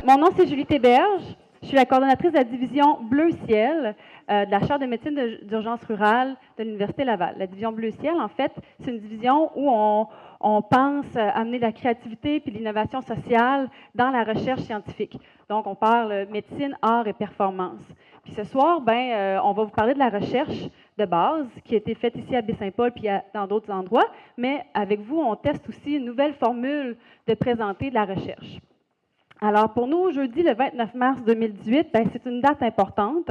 Mon nom, c'est Julie Théberge. Je suis la coordonnatrice de la division Bleu Ciel de la chaire de médecine d'urgence rurale de l'Université Laval. La division Bleu Ciel, en fait, c'est une division où on pense amener de la créativité puis l'innovation sociale dans la recherche scientifique. Donc, on parle médecine, art et performance. Puis ce soir, on va vous parler de la recherche de base qui a été faite ici à Baie-Saint-Paul puis dans d'autres endroits, mais avec vous, on teste aussi une nouvelle formule de présenter de la recherche. Alors, pour nous, jeudi, le 29 mars 2018, c'est une date importante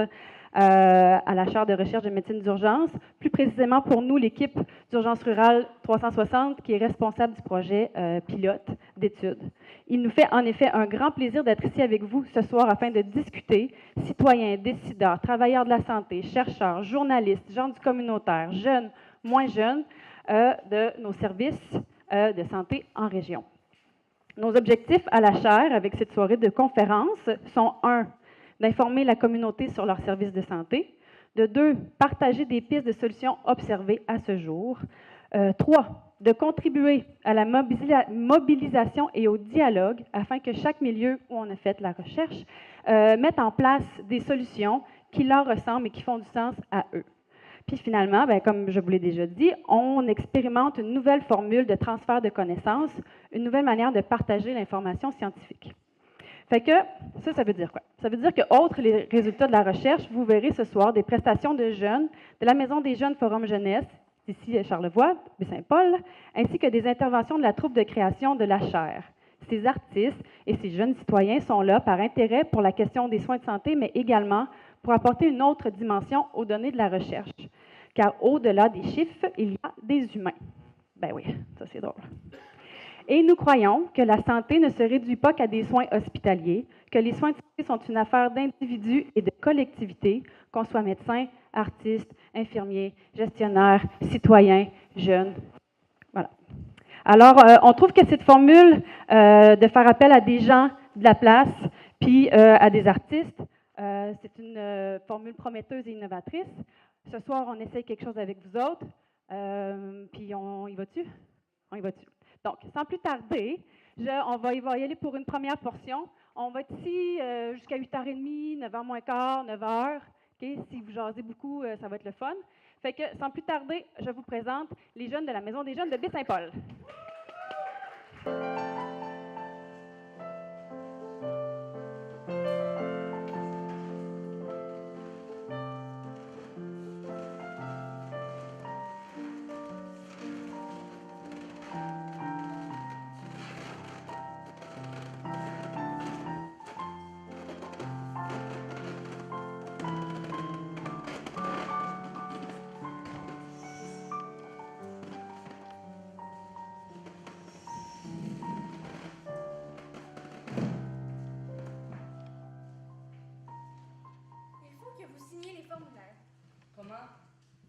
à la chaire de recherche de médecine d'urgence. Plus précisément pour nous, l'équipe d'urgence rurale 360 qui est responsable du projet pilote d'études. Il nous fait en effet un grand plaisir d'être ici avec vous ce soir afin de discuter, citoyens, décideurs, travailleurs de la santé, chercheurs, journalistes, gens du communautaire, jeunes, moins jeunes, de nos services de santé en région. Nos objectifs à la chaire avec cette soirée de conférence sont 1. D'informer la communauté sur leurs services de santé. De 2. Partager des pistes de solutions observées à ce jour. 3. De contribuer à la mobilisation et au dialogue afin que chaque milieu où on a fait la recherche mette en place des solutions qui leur ressemblent et qui font du sens à eux. Puis finalement, comme je vous l'ai déjà dit, on expérimente une nouvelle formule de transfert de connaissances, une nouvelle manière de partager l'information scientifique. Fait que, ça veut dire quoi? Ça veut dire que, outre les résultats de la recherche, vous verrez ce soir des prestations de jeunes de la Maison des jeunes Forum Jeunesse, ici à Charlevoix, Baie-Saint-Paul, ainsi que des interventions de la troupe de création de la chaire. Ces artistes et ces jeunes citoyens sont là par intérêt pour la question des soins de santé, mais également pour apporter une autre dimension aux données de la recherche. Car au-delà des chiffres, il y a des humains. Ben oui, ça c'est drôle. Et nous croyons que la santé ne se réduit pas qu'à des soins hospitaliers, que les soins de santé sont une affaire d'individus et de collectivités, qu'on soit médecin, artiste, infirmier, gestionnaire, citoyen, jeune. Voilà. Alors, on trouve que cette formule de faire appel à des gens de la place, puis à des artistes, c'est une formule prometteuse et innovatrice. Ce soir, on essaye quelque chose avec vous autres, puis on y va-tu? On y va-tu? Donc, sans plus tarder, on va y aller pour une première portion. On va être ici jusqu'à 8h30, 9h moins quart, 9h. Okay? Si vous jasez beaucoup, ça va être le fun. Fait que, sans plus tarder, je vous présente les jeunes de la Maison des jeunes de Baie-Saint-Paul. Comment?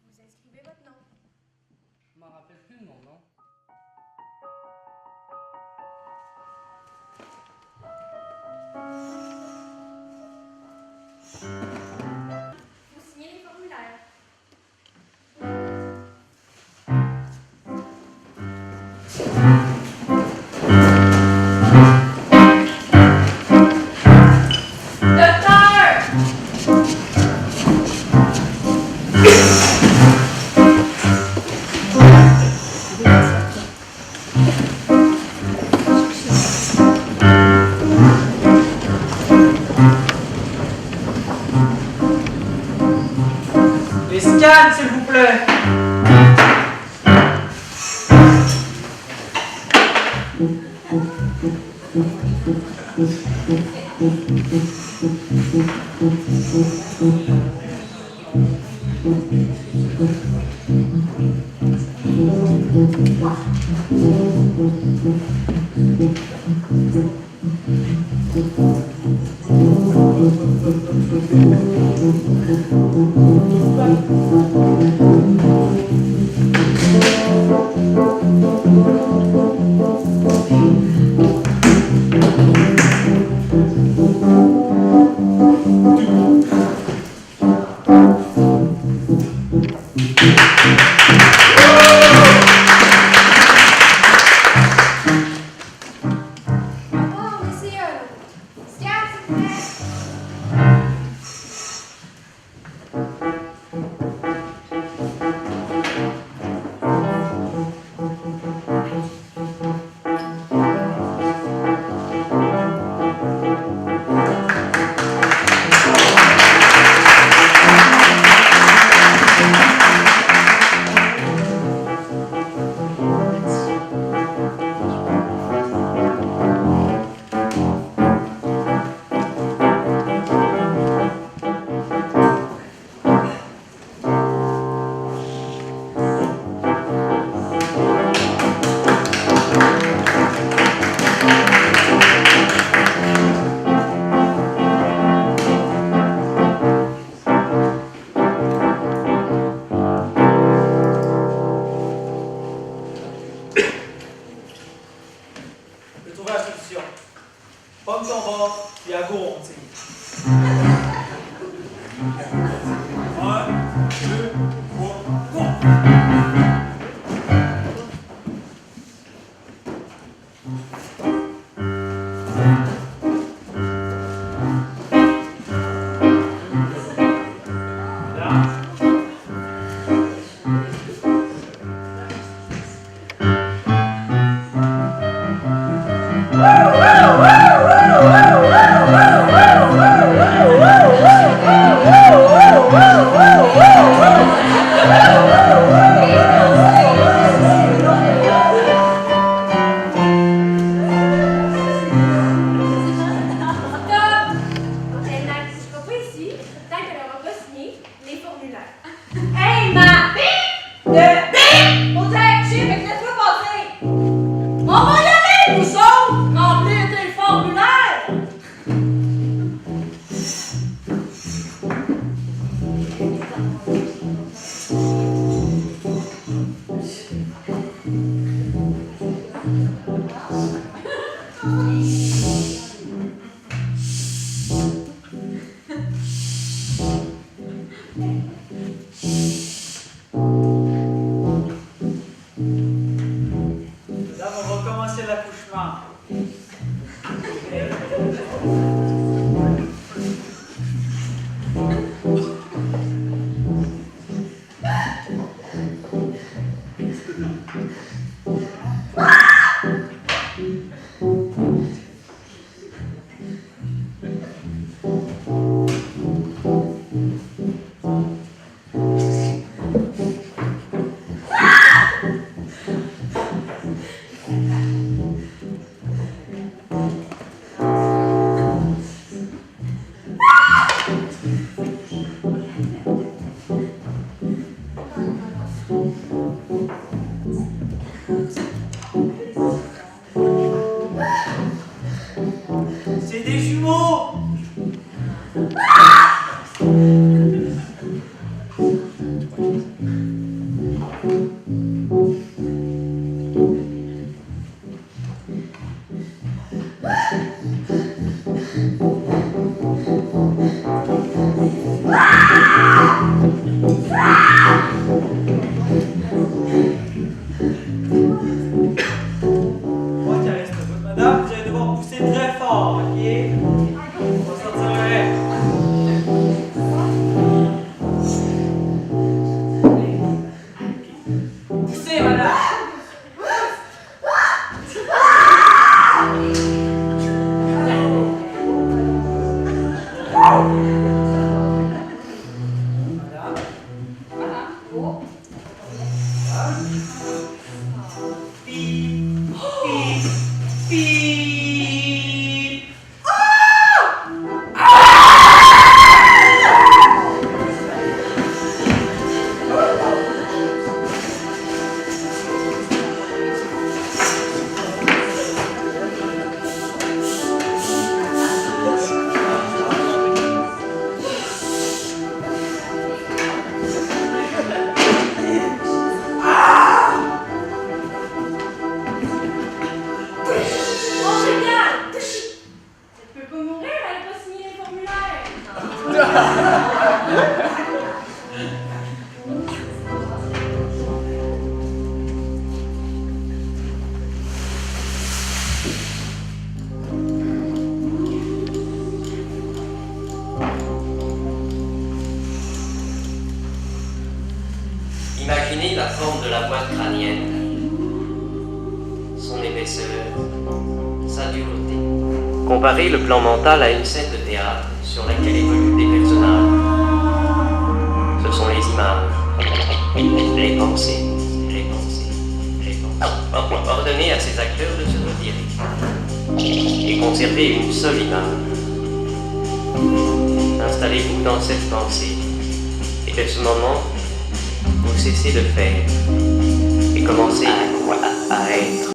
Vous inscrivez votre nom. Je m'en rappelle plus de mon nom. Vous signez les formulaires. Les scans, s'il vous plaît. trouver la solution. Pomme ton bord, puis à go, on tire. 1, 2, 3, go! C'est des jumeaux! Madame, vous allez devoir pousser très fort, ok? On va sortir le reste. Poussez, madame! Imaginez la forme de la boîte crânienne, son épaisseur, sa dureté. Comparez le plan mental à une scène de théâtre sur laquelle évoluent des personnages. Ce sont les images, les pensées. Ordonnez à ces acteurs de se retirer et conservez une seule image. Installez-vous dans cette pensée et de ce moment, vous cessez de faire et commencez à être.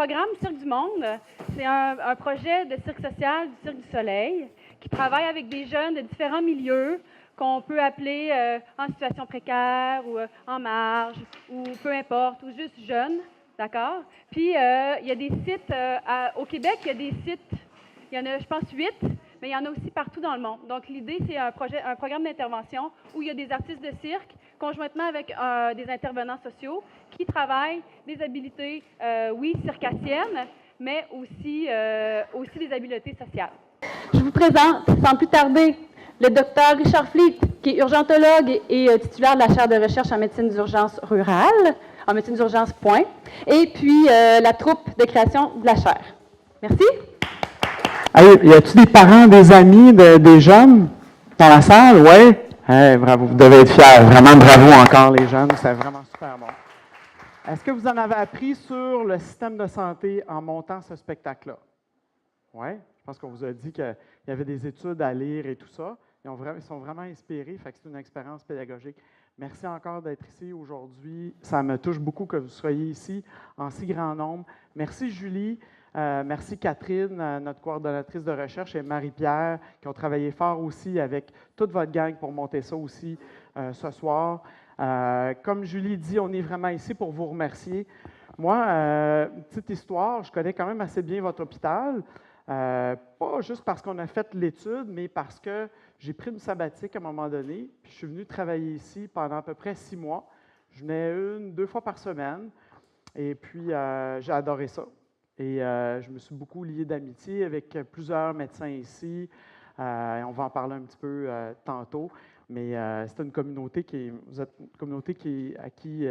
programme Cirque du Monde, c'est un projet de cirque social du Cirque du Soleil qui travaille avec des jeunes de différents milieux qu'on peut appeler en situation précaire ou en marge ou peu importe, ou juste jeunes, d'accord? Puis, il y a des sites, au Québec, il y a des sites, il y en a, je pense, 8, mais il y en a aussi partout dans le monde. Donc, l'idée, c'est un programme d'intervention où il y a des artistes de cirque, conjointement avec des intervenants sociaux, qui travaillent des habiletés, oui, circassiennes, mais aussi des habiletés sociales. Je vous présente, sans plus tarder, le docteur Richard Fleet, qui est urgentologue et titulaire de la chaire de recherche en médecine d'urgence rurale, en médecine d'urgence, point, et puis la troupe de création de la chaire. Merci. Hey, y a-t-il des parents, des amis, des jeunes dans la salle? Oui? Hey, bravo, vous devez être fiers. Vraiment bravo encore, les jeunes. C'était vraiment super bon. Est-ce que vous en avez appris sur le système de santé en montant ce spectacle-là? Oui? Je pense qu'on vous a dit qu'il y avait des études à lire et tout ça. Ils sont vraiment inspirés, fait que c'est une expérience pédagogique. Merci encore d'être ici aujourd'hui. Ça me touche beaucoup que vous soyez ici en si grand nombre. Merci Julie, merci Catherine, notre coordonnatrice de recherche, et Marie-Pierre, qui ont travaillé fort aussi avec toute votre gang pour monter ça aussi ce soir. Comme Julie dit, on est vraiment ici pour vous remercier. Moi, petite histoire, je connais quand même assez bien votre hôpital. Pas juste parce qu'on a fait l'étude, mais parce que j'ai pris une sabbatique à un moment donné, puis je suis venu travailler ici pendant à peu près 6 mois. Je venais 2 fois par semaine, et puis j'ai adoré ça. Et je me suis beaucoup lié d'amitié avec plusieurs médecins ici. On va en parler un petit peu tantôt, mais c'est une communauté à qui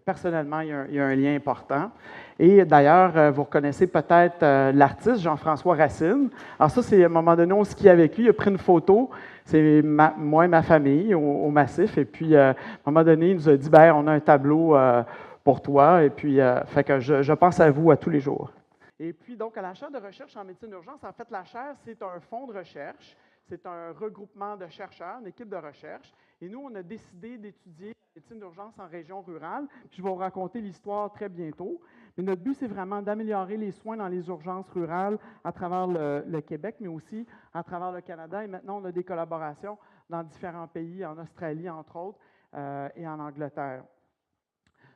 personnellement, il y a un lien important. Et d'ailleurs, vous reconnaissez peut-être l'artiste Jean-François Racine. Alors ça, c'est à un moment donné, on skie avec lui, il a pris une photo. C'est moi et ma famille au Massif. Et puis, à un moment donné, il nous a dit, bien, on a un tableau pour toi. Et puis, fait que je pense à vous à tous les jours. Et puis, donc, à la chaire de recherche en médecine d'urgence, en fait, la chaire, c'est un fonds de recherche. C'est un regroupement de chercheurs, une équipe de recherche. Et nous, on a décidé d'étudier la médecine d'urgence en région rurale. Puis je vais vous raconter l'histoire très bientôt. Mais notre but, c'est vraiment d'améliorer les soins dans les urgences rurales à travers le Québec, mais aussi à travers le Canada. Et maintenant, on a des collaborations dans différents pays, en Australie, entre autres, et en Angleterre.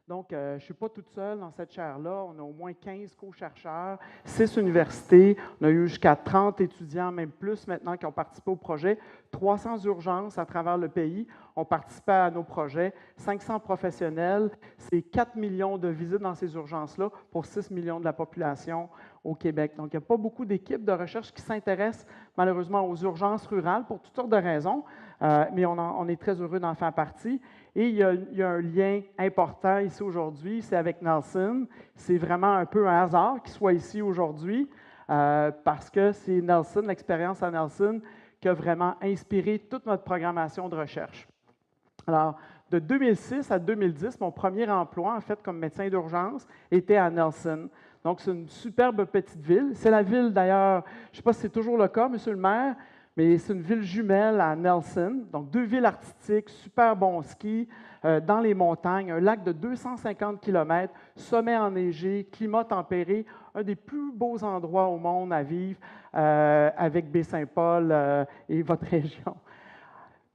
Donc, je ne suis pas toute seule dans cette chaire-là. On a au moins 15 co-chercheurs, 6 universités. On a eu jusqu'à 30 étudiants, même plus maintenant, qui ont participé au projet. 300 urgences à travers le pays ont participé à nos projets. 500 professionnels. C'est 4 millions de visites dans ces urgences-là pour 6 millions de la population au Québec. Donc, il n'y a pas beaucoup d'équipes de recherche qui s'intéressent malheureusement aux urgences rurales pour toutes sortes de raisons, mais on est très heureux d'en faire partie. Et il y a un lien important ici aujourd'hui, c'est avec Nelson. C'est vraiment un peu un hasard qu'il soit ici aujourd'hui, parce que c'est Nelson, l'expérience à Nelson, qui a vraiment inspiré toute notre programmation de recherche. Alors, de 2006 à 2010, mon premier emploi, en fait, comme médecin d'urgence, était à Nelson. Donc, c'est une superbe petite ville. C'est la ville, d'ailleurs, je ne sais pas si c'est toujours le cas, monsieur le maire, mais c'est une ville jumelle à Nelson. Donc, 2 villes artistiques, super bon ski, dans les montagnes, un lac de 250 km, sommet enneigé, climat tempéré, un des plus beaux endroits au monde à vivre avec Baie-Saint-Paul et votre région.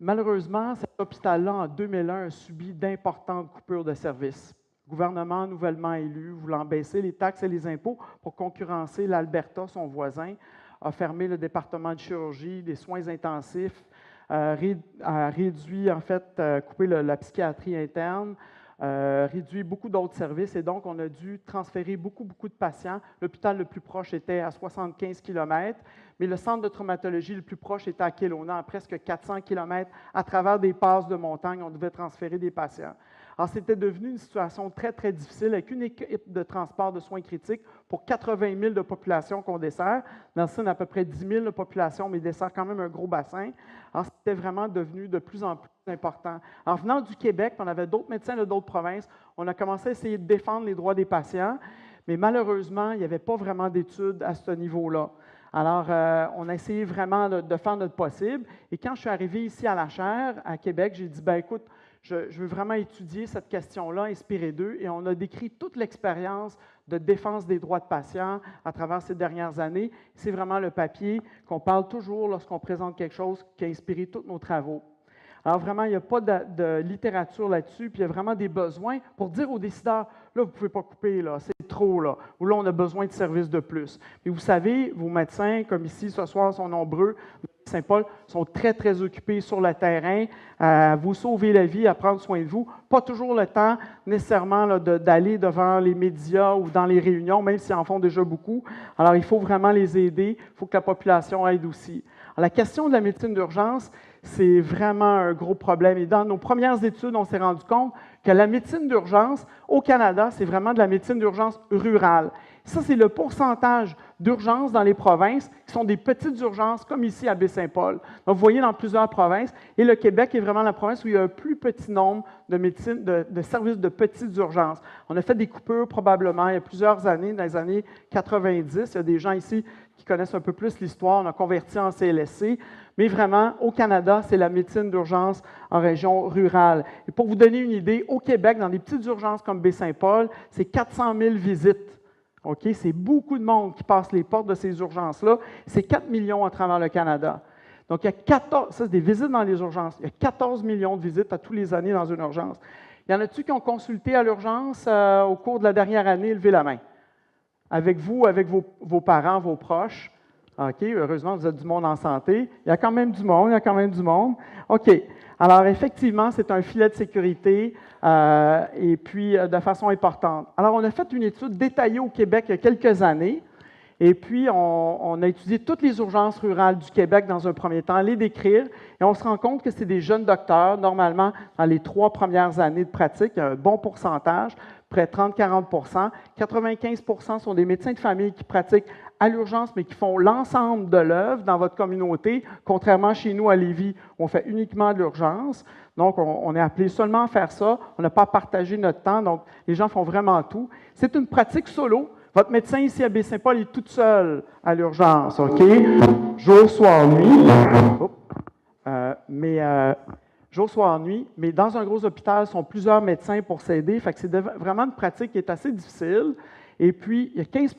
Malheureusement, cet hôpital-là, en 2001, a subi d'importantes coupures de services. Le gouvernement nouvellement élu, voulant baisser les taxes et les impôts pour concurrencer l'Alberta, son voisin, a fermé le département de chirurgie, des soins intensifs, a réduit, en fait, coupé la psychiatrie interne, réduit beaucoup d'autres services, et donc on a dû transférer beaucoup de patients. L'hôpital le plus proche était à 75 km, mais le centre de traumatologie le plus proche était à Kelowna, à presque 400 km. À travers des passes de montagne, on devait transférer des patients. Alors, c'était devenu une situation très, très difficile avec une équipe de transport de soins critiques pour 80 000 de population qu'on dessert. Nelson a à peu près 10 000 de population, mais il dessert quand même un gros bassin. Alors, c'était vraiment devenu de plus en plus important. En venant du Québec, on avait d'autres médecins de d'autres provinces. On a commencé à essayer de défendre les droits des patients, mais malheureusement, il n'y avait pas vraiment d'études à ce niveau-là. Alors, on a essayé vraiment de faire notre possible. Et quand je suis arrivé ici à la chaire, à Québec, j'ai dit, bien, écoute, je veux vraiment étudier cette question-là, inspiré d'eux, et on a décrit toute l'expérience de défense des droits de patients à travers ces dernières années. C'est vraiment le papier qu'on parle toujours lorsqu'on présente quelque chose qui a inspiré tous nos travaux. Alors vraiment, il n'y a pas de littérature là-dessus, puis il y a vraiment des besoins pour dire aux décideurs, là, vous ne pouvez pas couper, là, c'est trop, là, ou là, on a besoin de services de plus. Et vous savez, vos médecins, comme ici ce soir, sont nombreux, Saint-Paul, sont très, très occupés sur le terrain, à vous sauver la vie, à prendre soin de vous. Pas toujours le temps nécessairement là, d'aller devant les médias ou dans les réunions, même s'ils en font déjà beaucoup. Alors, il faut vraiment les aider, il faut que la population aide aussi. Alors, la question de la médecine d'urgence, c'est vraiment un gros problème. Et dans nos premières études, on s'est rendu compte que la médecine d'urgence au Canada, c'est vraiment de la médecine d'urgence rurale. Ça, c'est le pourcentage d'urgences dans les provinces qui sont des petites urgences, comme ici à Baie-Saint-Paul. Donc, vous voyez dans plusieurs provinces, et le Québec est vraiment la province où il y a un plus petit nombre de services de petites urgences. On a fait des coupures probablement il y a plusieurs années, dans les années 90. Il y a des gens ici qui connaissent un peu plus l'histoire. On a converti en CLSC. Mais vraiment, au Canada, c'est la médecine d'urgence en région rurale. Et pour vous donner une idée, au Québec, dans des petites urgences comme Baie-Saint-Paul, c'est 400 000 visites. OK? C'est beaucoup de monde qui passe les portes de ces urgences-là. C'est 4 millions à travers le Canada. Donc, il y a 14, ça c'est des visites dans les urgences. Il y a 14 millions de visites à tous les années dans une urgence. Il y en a-tu qui ont consulté à l'urgence au cours de la dernière année? Levez la main. Avec vous, avec vos parents, vos proches. OK, heureusement, vous êtes du monde en santé. Il y a quand même du monde, OK. Alors, effectivement, c'est un filet de sécurité et puis de façon importante. Alors, on a fait une étude détaillée au Québec il y a quelques années et puis on a étudié toutes les urgences rurales du Québec dans un premier temps, les décrire et on se rend compte que c'est des jeunes docteurs, normalement, dans les 3 premières années de pratique, il y a un bon pourcentage, près de 30-40 95 sont des médecins de famille qui pratiquent à l'urgence, mais qui font l'ensemble de l'œuvre dans votre communauté, contrairement chez nous à Lévis, où on fait uniquement de l'urgence. Donc, on est appelé seulement à faire ça. On n'a pas à partager notre temps, donc les gens font vraiment tout. C'est une pratique solo. Votre médecin ici à Baie-Saint-Paul est tout seul à l'urgence, OK? Jour, soir, nuit. Jour, soir, nuit, mais dans un gros hôpital, sont plusieurs médecins pour s'aider. Fait que c'est vraiment une pratique qui est assez difficile. Et puis, il y a 15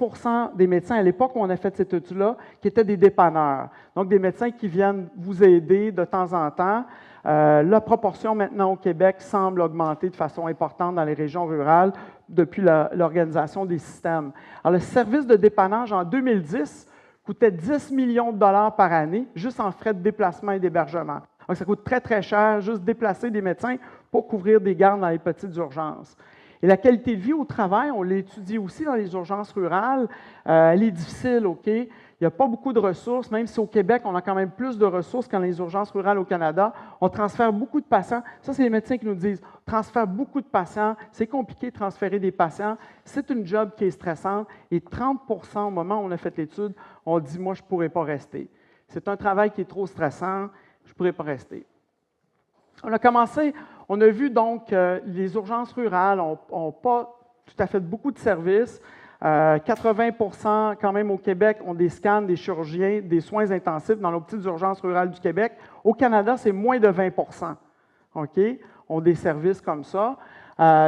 des médecins, à l'époque où on a fait cette étude-là, qui étaient des dépanneurs. Donc, des médecins qui viennent vous aider de temps en temps. La proportion maintenant au Québec semble augmenter de façon importante dans les régions rurales depuis l'organisation des systèmes. Alors, le service de dépannage en 2010 coûtait 10 millions de dollars par année, juste en frais de déplacement et d'hébergement. Donc, ça coûte très, très cher, juste déplacer des médecins pour couvrir des gardes dans les petites urgences. Et la qualité de vie au travail, on l'étudie aussi dans les urgences rurales. Elle est difficile, OK? Il n'y a pas beaucoup de ressources, même si au Québec, on a quand même plus de ressources qu'en les urgences rurales au Canada. On transfère beaucoup de patients. Ça, c'est les médecins qui nous disent, on transfère beaucoup de patients. C'est compliqué de transférer des patients. C'est une job qui est stressante. Et 30 au moment où on a fait l'étude, on dit, moi, je ne pourrais pas rester. C'est un travail qui est trop stressant. Je ne pourrais pas rester. On a vu donc les urgences rurales n'ont pas tout à fait beaucoup de services. 80 quand même au Québec ont des scans, des chirurgiens, des soins intensifs dans nos petites urgences rurales du Québec. Au Canada, c'est moins de 20 OK? Ont des services comme ça.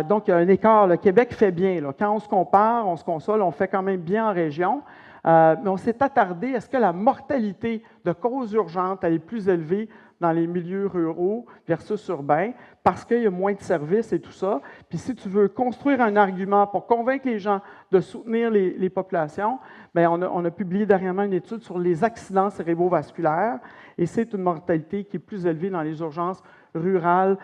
Donc, il y a un écart. Le Québec fait bien. Là. Quand on se compare, on se console, on fait quand même bien en région. Mais on s'est attardé, est-ce que la mortalité de causes urgentes elle est plus élevée dans les milieux ruraux versus urbains, parce qu'il y a moins de services et tout ça. Puis si tu veux construire un argument pour convaincre les gens de soutenir les populations, bien, on a publié dernièrement une étude sur les accidents cérébrovasculaires, et c'est une mortalité qui est plus élevée dans les urgences rurales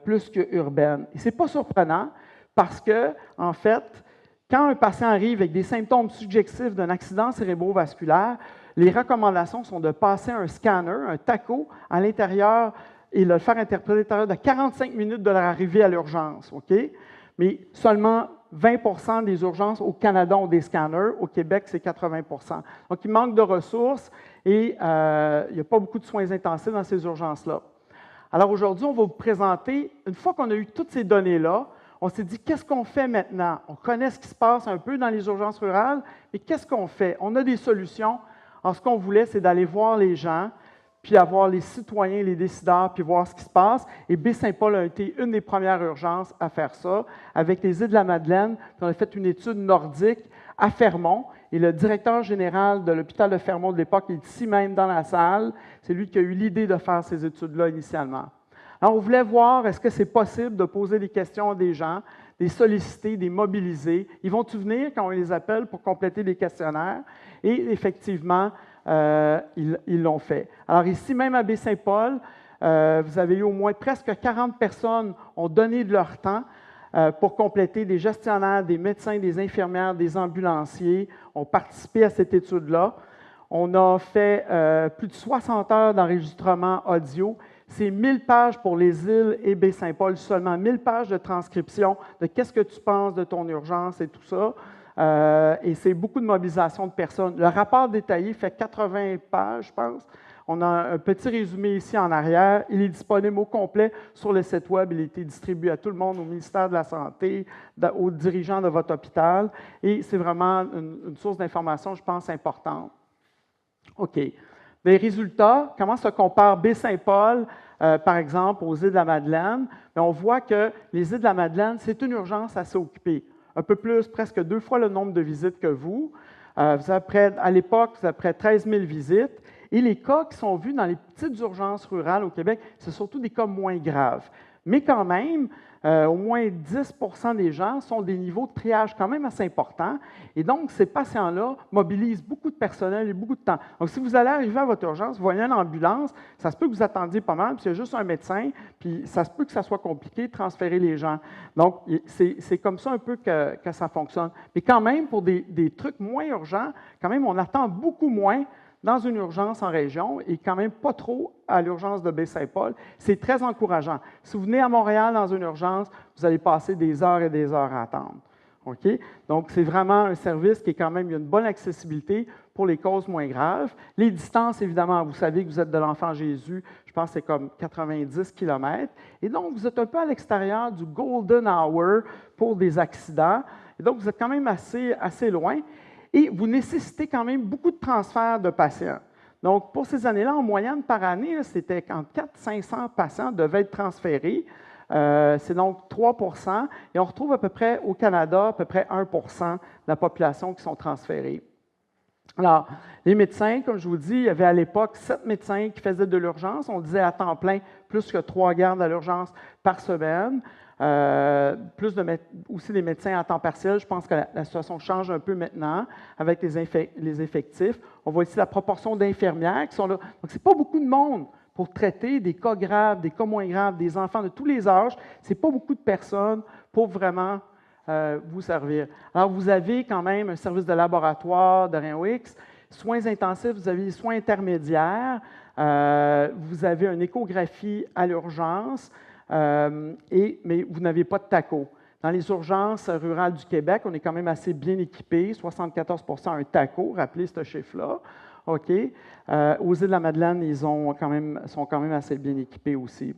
plus que urbaines. Et ce n'est pas surprenant, parce que, en fait, quand un patient arrive avec des symptômes subjectifs d'un accident cérébrovasculaire, les recommandations sont de passer un scanner, un TACO, à l'intérieur et le faire interpréter à l'intérieur de 45 minutes de leur arrivée à l'urgence. OK? Mais seulement 20 des urgences au Canada ont des scanners. Au Québec, c'est 80 Donc, il manque de ressources et il n'y a pas beaucoup de soins intensifs dans ces urgences-là. Alors, aujourd'hui, on va vous présenter, une fois qu'on a eu toutes ces données-là, on s'est dit, qu'est-ce qu'on fait maintenant? On connaît ce qui se passe un peu dans les urgences rurales, mais qu'est-ce qu'on fait? On a des solutions. Alors, ce qu'on voulait, c'est d'aller voir les gens, puis avoir les citoyens, les décideurs, puis voir ce qui se passe. Et Baie-Saint-Paul a été une des premières urgences à faire ça. Avec les Îles-de-la-Madeleine, on a fait une étude nordique à Fermont. Et le directeur général de l'hôpital de Fermont de l'époque est ici même dans la salle. C'est lui qui a eu l'idée de faire ces études-là initialement. Alors, on voulait voir, est-ce que c'est possible de poser des questions à des gens, des solliciter, des mobiliser. Ils vont-tu venir quand on les appelle pour compléter des questionnaires? Et effectivement, ils l'ont fait. Alors ici, même à Baie-Saint-Paul, vous avez eu au moins presque 40 personnes ont donné de leur temps pour compléter, des gestionnaires, des médecins, des infirmières, des ambulanciers ont participé à cette étude-là. On a fait plus de 60 heures d'enregistrement audio. C'est 1000 pages pour les îles et Baie-Saint-Paul, seulement 1000 pages de transcription de qu'est-ce que tu penses de ton urgence et tout ça. Et c'est beaucoup de mobilisation de personnes. Le rapport détaillé fait 80 pages, je pense. On a un petit résumé ici en arrière. Il est disponible au complet sur le site Web. Il a été distribué à tout le monde, au ministère de la Santé, aux dirigeants de votre hôpital. Et c'est vraiment une source d'information, je pense, importante. OK. Les résultats, comment se compare Baie-Saint-Paul, par exemple, aux Îles-de-la-Madeleine? On voit que les Îles-de-la-Madeleine, c'est une urgence assez occupée. Un peu plus, presque 2 fois le nombre de visites que vous. À l'époque, vous avez près de 13 000 visites. Et les cas qui sont vus dans les petites urgences rurales au Québec, c'est surtout des cas moins graves. Mais quand même, au moins 10 % des gens sont des niveaux de triage quand même assez importants. Et donc, ces patients-là mobilisent beaucoup de personnel et beaucoup de temps. Donc, si vous allez arriver à votre urgence, vous voyez une ambulance, ça se peut que vous attendiez pas mal, puis il y a juste un médecin, puis ça se peut que ça soit compliqué de transférer les gens. Donc, c'est comme ça un peu que ça fonctionne. Mais quand même, pour des trucs moins urgents, quand même, on attend beaucoup moins dans une urgence en région et quand même pas trop à l'urgence de Baie-Saint-Paul. C'est très encourageant. Si vous venez à Montréal dans une urgence, vous allez passer des heures et des heures à attendre. OK? Donc, c'est vraiment un service qui est quand même, il y a une bonne accessibilité pour les causes moins graves. Les distances, évidemment, vous savez que vous êtes de l'Enfant Jésus, je pense que c'est comme 90 km. Et donc, vous êtes un peu à l'extérieur du Golden Hour pour des accidents. Et donc, vous êtes quand même assez loin. Et vous nécessitez quand même beaucoup de transferts de patients. Donc, pour ces années-là, en moyenne par année, c'était entre 400 et 500 patients devaient être transférés. C'est donc 3 %. Et on retrouve à peu près au Canada, à peu près 1 % de la population qui sont transférés. Alors, les médecins, comme je vous dis, il y avait à l'époque 7 médecins qui faisaient de l'urgence. On disait à temps plein, plus que 3 gardes à l'urgence par semaine. Aussi des médecins à temps partiel. Je pense que la situation change un peu maintenant avec les effectifs. On voit ici la proportion d'infirmières qui sont là. Donc, ce n'est pas beaucoup de monde pour traiter des cas graves, des cas moins graves, des enfants de tous les âges. Ce n'est pas beaucoup de personnes pour vraiment vous servir. Alors, vous avez quand même un service de laboratoire de rayon X, soins intensifs, vous avez les soins intermédiaires, vous avez une échographie à l'urgence, mais vous n'avez pas de TACO. Dans les urgences rurales du Québec, on est quand même assez bien équipés, 74 % un TACO, rappelez ce chiffre-là. OK. Aux Îles-de-la-Madeleine, ils sont quand même assez bien équipés aussi.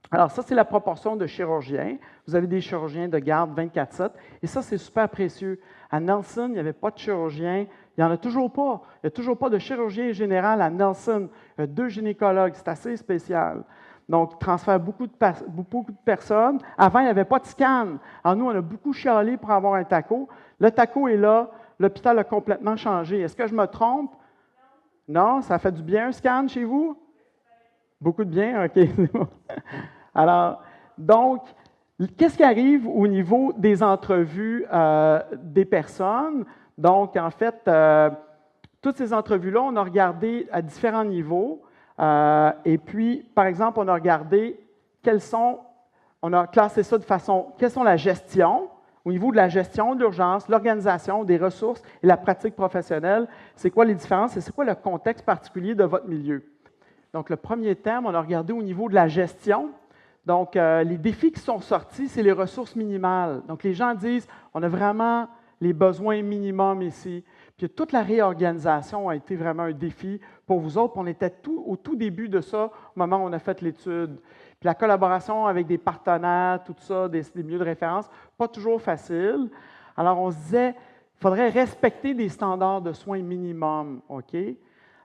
Alors, ça, c'est la proportion de chirurgiens. Vous avez des chirurgiens de garde 24/7, et ça, c'est super précieux. À Nelson, il n'y avait pas de chirurgien. Il n'y en a toujours pas. Il n'y a toujours pas de chirurgien général à Nelson. Il y a 2 gynécologues. C'est assez spécial. Donc, ils transfèrent beaucoup de personnes. Avant, il n'y avait pas de scan. Alors, nous, on a beaucoup chialé pour avoir un TACO. Le TACO est là. L'hôpital a complètement changé. Est-ce que je me trompe? Non? Ça fait du bien, un scan chez vous? Beaucoup de bien? OK. Alors, donc, qu'est-ce qui arrive au niveau des entrevues des personnes? Donc, en fait, toutes ces entrevues-là, on a regardé à différents niveaux. Et puis, par exemple, on a regardé on a classé ça de façon, quelles sont la gestion, au niveau de la gestion de l'urgence, l'organisation, des ressources et la pratique professionnelle. C'est quoi les différences et c'est quoi le contexte particulier de votre milieu? Donc, le premier terme, on a regardé au niveau de la gestion. Donc, les défis qui sont sortis, c'est les ressources minimales. Donc, les gens disent, on a vraiment les besoins minimums ici. Puis, toute la réorganisation a été vraiment un défi pour vous autres. On était au tout début de ça, au moment où on a fait l'étude. Puis, la collaboration avec des partenaires, tout ça, des milieux de référence, pas toujours facile. Alors, on se disait, il faudrait respecter des standards de soins minimums, OK?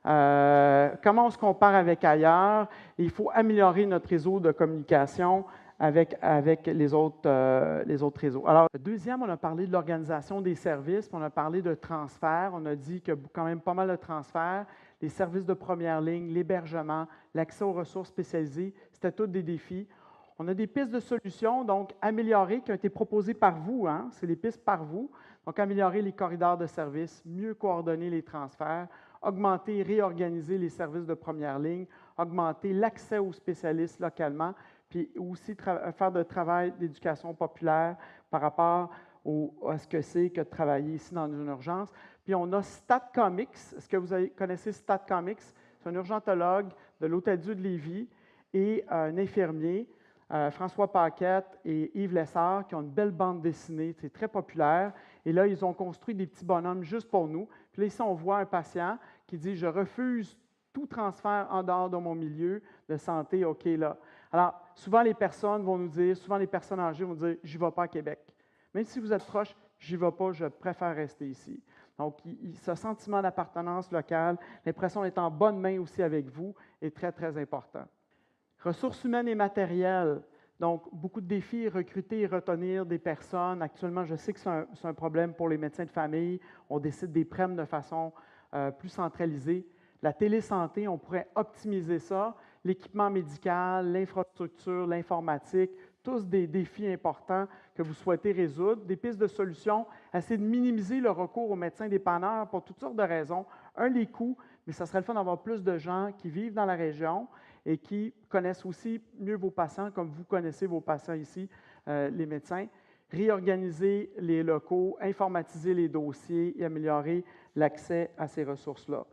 comment on se compare avec ailleurs. Il faut améliorer notre réseau de communication avec les autres réseaux. Alors, deuxième, on a parlé de l'organisation des services, puis on a parlé de transfert. On a dit qu'il y a quand même pas mal de transferts. Les services de première ligne, l'hébergement, l'accès aux ressources spécialisées, c'était tous des défis. On a des pistes de solutions, donc améliorées, qui ont été proposées par vous. Hein? C'est les pistes par vous. Donc, améliorer les corridors de services, mieux coordonner les transferts, augmenter et réorganiser les services de première ligne, augmenter l'accès aux spécialistes localement, puis aussi faire de travail d'éducation populaire par rapport à ce que c'est que de travailler ici dans une urgence. Puis on a StatComics. Est-ce que vous connaissez StatComics? C'est un urgentologue de l'Hôtel-Dieu de Lévis et un infirmier, François Paquette et Yves Lessard, qui ont une belle bande dessinée, c'est très populaire. Et là, ils ont construit des petits bonhommes juste pour nous. Puis là, ici, on voit un patient qui dit « Je refuse tout transfert en dehors de mon milieu de santé, OK, là. » Alors, souvent, les personnes vont nous dire, souvent les personnes âgées vont dire « J'y vais pas à Québec. » Même si vous êtes proche, « J'y vais pas, je préfère rester ici. » Donc, ce sentiment d'appartenance locale, l'impression d'être en bonne main aussi avec vous est très, très important. Ressources humaines et matérielles. Donc, beaucoup de défis, recruter et retenir des personnes. Actuellement, je sais que c'est un problème pour les médecins de famille. On décide des prêmes de façon plus centralisée. La télésanté, on pourrait optimiser ça. L'équipement médical, l'infrastructure, l'informatique, tous des défis importants que vous souhaitez résoudre. Des pistes de solutions, essayer de minimiser le recours aux médecins dépanneurs pour toutes sortes de raisons. Un, les coûts, mais ça serait le fun d'avoir plus de gens qui vivent dans la région et qui connaissent aussi mieux vos patients, comme vous connaissez vos patients ici, les médecins. Réorganiser les locaux, informatiser les dossiers et améliorer l'accès à ces ressources-là.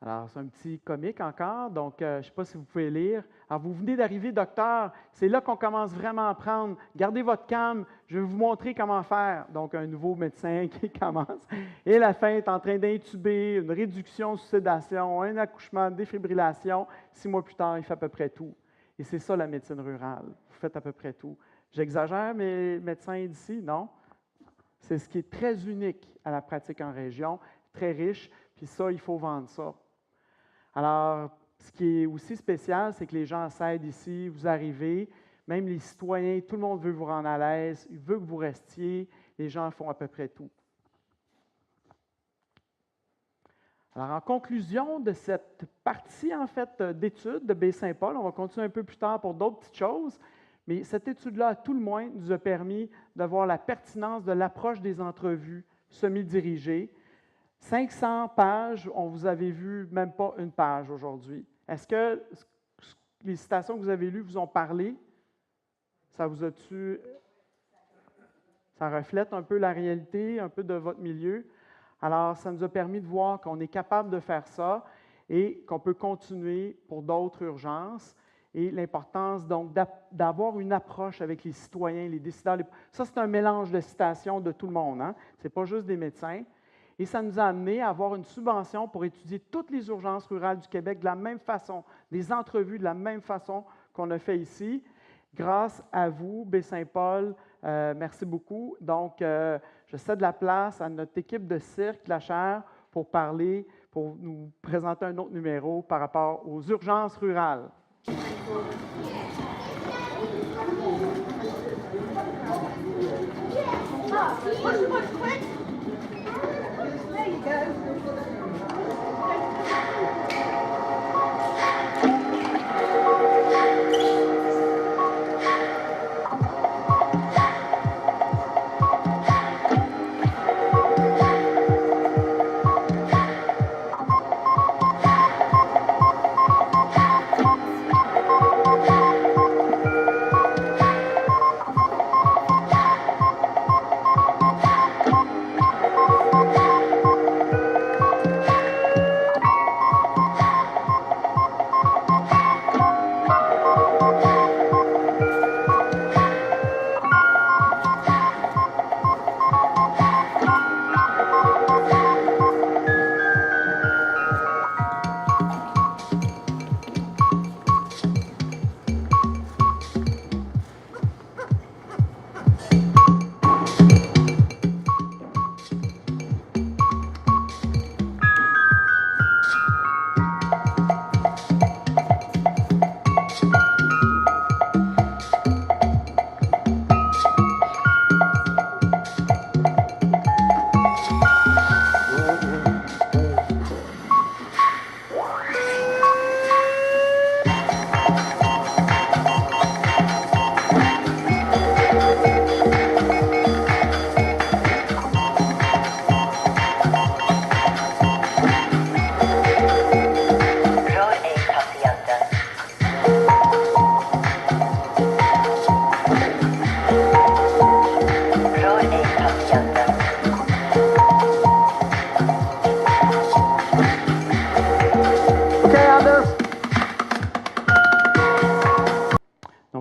Alors, c'est un petit comique encore, donc je ne sais pas si vous pouvez lire. Alors, vous venez d'arriver, docteur, c'est là qu'on commence vraiment à apprendre. Gardez votre calme, je vais vous montrer comment faire. Donc, un nouveau médecin qui commence. Et la fin est en train d'intuber, une réduction sous sédation, un accouchement, défibrillation. 6 mois plus tard, il fait à peu près tout. Et c'est ça la médecine rurale. Vous faites à peu près tout. J'exagère, mes médecins d'ici, non? C'est ce qui est très unique à la pratique en région, très riche, puis ça, il faut vendre ça. Alors, ce qui est aussi spécial, c'est que les gens s'aident ici, vous arrivez, même les citoyens, tout le monde veut vous rendre à l'aise, il veut que vous restiez, les gens font à peu près tout. Alors, en conclusion de cette partie, en fait, d'études de Baie-Saint-Paul, on va continuer un peu plus tard pour d'autres petites choses, mais cette étude-là, à tout le moins, nous a permis de voir la pertinence de l'approche des entrevues semi-dirigées. 500 pages, on vous avait vu même pas une page aujourd'hui. Est-ce que les citations que vous avez lues vous ont parlé? Ça vous a-tu... Ça reflète un peu la réalité, un peu de votre milieu. Alors, ça nous a permis de voir qu'on est capable de faire ça et qu'on peut continuer pour d'autres urgences. Et l'importance, donc, d'avoir une approche avec les citoyens, les décideurs. Ça, c'est un mélange de citations de tout le monde. Hein? Ce n'est pas juste des médecins. Et ça nous a amené à avoir une subvention pour étudier toutes les urgences rurales du Québec de la même façon, des entrevues de la même façon qu'on a fait ici. Grâce à vous, Baie-Saint-Paul, merci beaucoup. Donc, je cède la place à notre équipe de cirque, la chaire, pour nous présenter un autre numéro par rapport aux urgences rurales.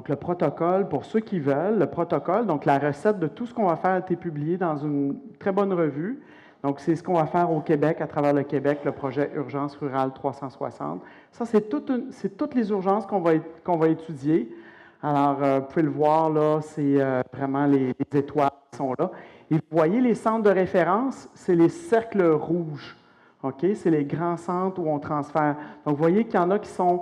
Donc, le protocole, pour ceux qui veulent, le protocole, donc la recette de tout ce qu'on va faire a été publié dans une très bonne revue. Donc, c'est ce qu'on va faire au Québec, à travers le Québec, le projet Urgence rurale 360. Ça, c'est toutes les urgences qu'on va étudier. Alors, vous pouvez le voir, là, c'est vraiment les étoiles qui sont là. Et vous voyez, les centres de référence, c'est les cercles rouges. OK? C'est les grands centres où on transfère. Donc, vous voyez qu'il y en a qui sont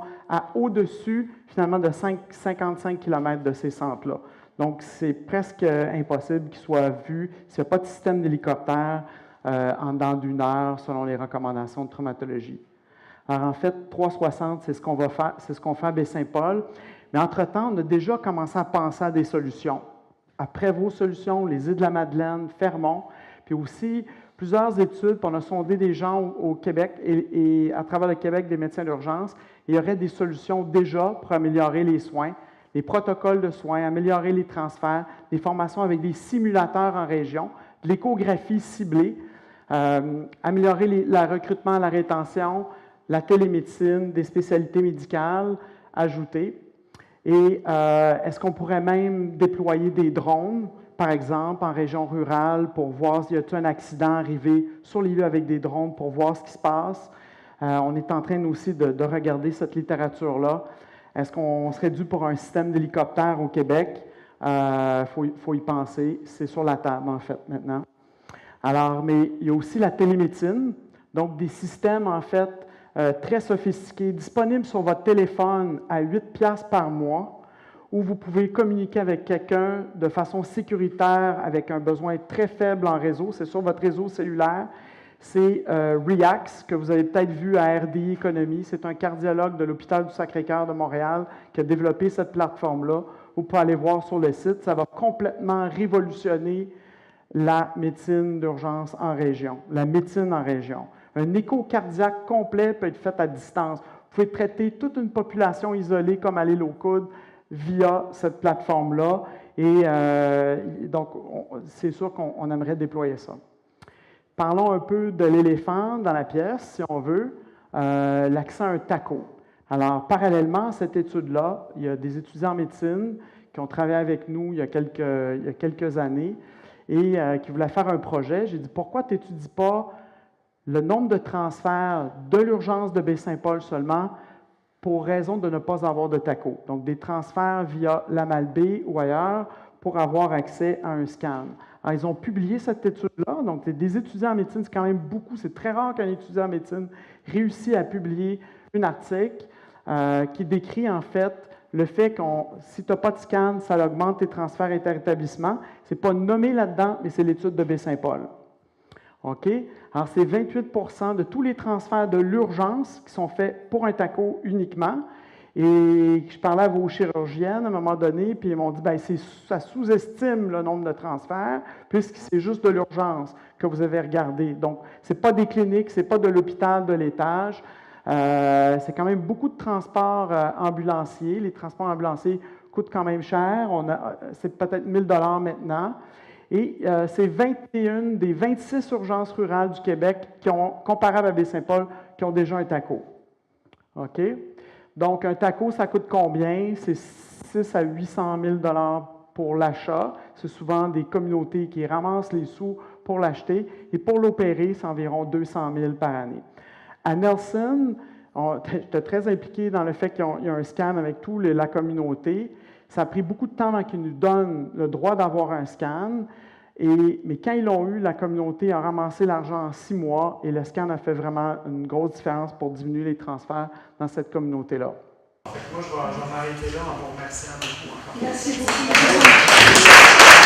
au-dessus, finalement, de 55 km de ces centres-là. Donc, c'est presque impossible qu'ils soient vus s'il n'y a pas de système d'hélicoptère en dedans d'une heure, selon les recommandations de traumatologie. Alors, en fait, 360, c'est ce qu'on va faire, c'est ce qu'on fait à Baie-Saint-Paul. Mais entre-temps, on a déjà commencé à penser à des solutions. Après vos solutions, les Îles-de-la-Madeleine, Fermont, puis aussi plusieurs études, puis on a sondé des gens au Québec et à travers le Québec des médecins d'urgence. Il y aurait des solutions déjà pour améliorer les soins, les protocoles de soins, améliorer les transferts, des formations avec des simulateurs en région, de l'échographie ciblée, améliorer le recrutement, la rétention, la télémédecine, des spécialités médicales ajoutées. Et est-ce qu'on pourrait même déployer des drones, par exemple, en région rurale, pour voir s'il y a un accident arrivé sur les lieux avec des drones pour voir ce qui se passe? On est en train aussi de regarder cette littérature-là. Est-ce qu'on serait dû pour un système d'hélicoptère au Québec? Faut y penser. C'est sur la table, en fait, maintenant. Alors, mais il y a aussi la télémédecine, donc des systèmes, en fait, très sophistiqués, disponibles sur votre téléphone à 8 $ par mois, où vous pouvez communiquer avec quelqu'un de façon sécuritaire, avec un besoin très faible en réseau. C'est sur votre réseau cellulaire. C'est REACS, que vous avez peut-être vu à RDI Économie. C'est un cardiologue de l'Hôpital du Sacré-Cœur de Montréal qui a développé cette plateforme-là. Vous pouvez aller voir sur le site. Ça va complètement révolutionner la médecine d'urgence en région, la médecine en région. Un écho cardiaque complet peut être fait à distance. Vous pouvez traiter toute une population isolée comme à l'île aux Coudes via cette plateforme-là. Et donc, c'est sûr qu'on aimerait déployer ça. Parlons un peu de l'éléphant dans la pièce, si on veut, l'accès à un TACO. Alors, parallèlement à cette étude-là, il y a des étudiants en médecine qui ont travaillé avec nous il y a quelques années et qui voulaient faire un projet. J'ai dit, pourquoi tu n'étudies pas le nombre de transferts de l'urgence de Baie-Saint-Paul seulement pour raison de ne pas avoir de TACO. Donc, des transferts via la Malbaie ou ailleurs pour avoir accès à un scan. Alors, ils ont publié cette étude-là. Donc, des étudiants en médecine, c'est quand même beaucoup. C'est très rare qu'un étudiant en médecine réussisse à publier un article qui décrit, en fait, le fait que si tu n'as pas de scan, ça augmente tes transferts inter-établissements. Ce n'est pas nommé là-dedans, mais c'est l'étude de Baie-Saint-Paul. OK? Alors, c'est 28 % de tous les transferts de l'urgence qui sont faits pour un TACO uniquement. Et je parlais à vos chirurgiennes à un moment donné, puis ils m'ont dit, bien, ça sous-estime le nombre de transferts, puisque c'est juste de l'urgence que vous avez regardé. Donc, ce n'est pas des cliniques, ce n'est pas de l'hôpital de l'étage. C'est quand même beaucoup de transports ambulanciers. Les transports ambulanciers coûtent quand même cher. C'est peut-être 1 000 $ maintenant. Et c'est 21 des 26 urgences rurales du Québec comparables à Baie-Saint-Paul, qui ont déjà un TACO. OK? Donc, un TACO, ça coûte combien? C'est 6 à 800 000 $ pour l'achat. C'est souvent des communautés qui ramassent les sous pour l'acheter. Et pour l'opérer, c'est environ 200 000 par année. À Nelson, j'étais très impliqué dans le fait qu'il y a un scan avec toute la communauté. Ça a pris beaucoup de temps avant qu'ils nous donnent le droit d'avoir un scan. Mais quand ils l'ont eu, la communauté a ramassé l'argent en 6 mois et le scan a fait vraiment une grosse différence pour diminuer les transferts dans cette communauté-là. Moi, je vais m'arrêter là en vous remerciant beaucoup encore. Merci beaucoup.